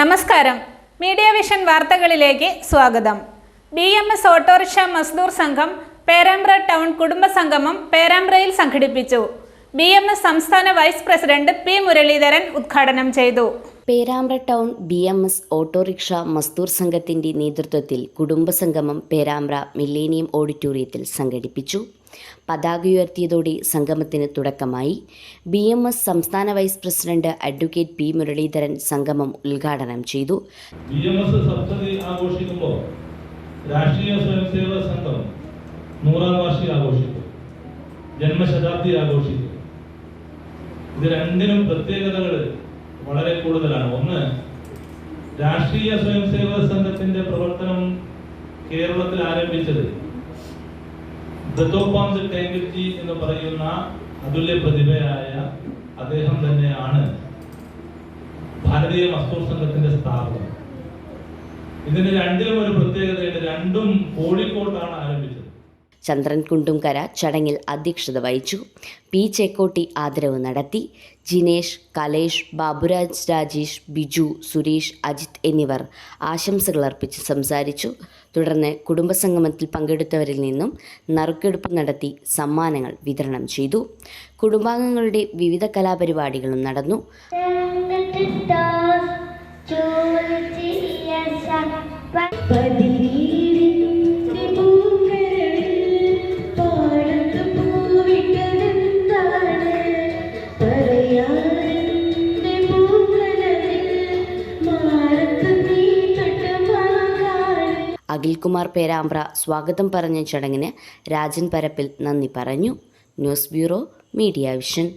നമസ്കാരം. Media vision വാർത്തകളിലേക്ക് സ്വാഗതം. BMS ഓട്ടോറിക്ഷ മസ്ദൂർ സംഘം പേരാമ്പ്ര ടൗൺ കുടുംബ സംഗമം പേരാമ്പ്രയിൽ സംഘടിപ്പിച്ചു. BMS സംസ്ഥാന വൈസ് പ്രസിഡന്റ് P. മുരളീധരൻ ഉദ്ഘാടനം ചെയ്തു. പേരാമ്പ്ര ടൗൺ BMS ഓട്ടോറിക്ഷ മസ്ദൂർ സംഘത്തിന്റെ നേതൃത്വത്തിൽ കുടുംബസംഗമം പേരാമ്പ്ര മില്ലേനിയം ഓഡിറ്റോറിയത്തിൽ സംഘടിപ്പിച്ചു. പതാക ഉയർത്തിയതോടെ സംഗമത്തിന് തുടക്കമായി. BMS സംസ്ഥാന vice president advocate P. Muraleedharan സംഗമം ഉദ്ഘാടനം ചെയ്തു. BMS സപ്തതി ആഘോഷിക്കുമ്പോൾ രാഷ്ട്രീയ സ്വയംസേവക സംഘം 100ാം വാർഷികം ആഘോഷിക്കും, ജന്മശതാബ്ദി ആഘോഷിക്കും. ഇത് രണ്ടിനും പ്രത്യേകതകൾ വളരെ കൂടുതലാണ്. ഒന്ന്, രാഷ്ട്രീയ സ്വയംസേവക സംഘത്തിന്റെ പ്രവർത്തനം കേരളത്തിൽ ആരംഭിച്ചത് ദത്തോപാന്ത് ടെങ്കിൽജി എന്ന് പറയുന്ന അതുല്യ പ്രതിഭയായ അദ്ദേഹം തന്നെയാണ് ഭാരതീയ മസ്ദൂർ സംഘത്തിന്റെ സ്ഥാപനം. ഇതിന് രണ്ടിലും ഒരു പ്രത്യേകതയുണ്ട്. രണ്ടും കോഴിക്കോട്ടാണ് ആരംഭിച്ചത്. ചന്ദ്രൻ കുണ്ടുംകര ചടങ്ങിൽ അധ്യക്ഷത വഹിച്ചു. P. ചേക്കോട്ടി ആദരവ് നടത്തി. ജിനേഷ്, കലേഷ്, ബാബുരാജ്, രാജേഷ്, ബിജു, സുരേഷ്, അജിത് എന്നിവർ ആശംസകൾ അർപ്പിച്ച് സംസാരിച്ചു. തുടർന്ന് കുടുംബസംഗമത്തിൽ പങ്കെടുത്തവരിൽ നിന്നും നറുക്കെടുപ്പ് നടത്തി സമ്മാനങ്ങൾ വിതരണം ചെയ്തു. കുടുംബാംഗങ്ങളുടെ വിവിധ കലാപരിപാടികളും നടന്നു. അഖിൽകുമാർ പേരാമ്പ്ര സ്വാഗതം പറഞ്ഞ ചടങ്ങിന് രാജൻ പരപ്പിൽ നന്ദി പറഞ്ഞു. News bureau, media vision.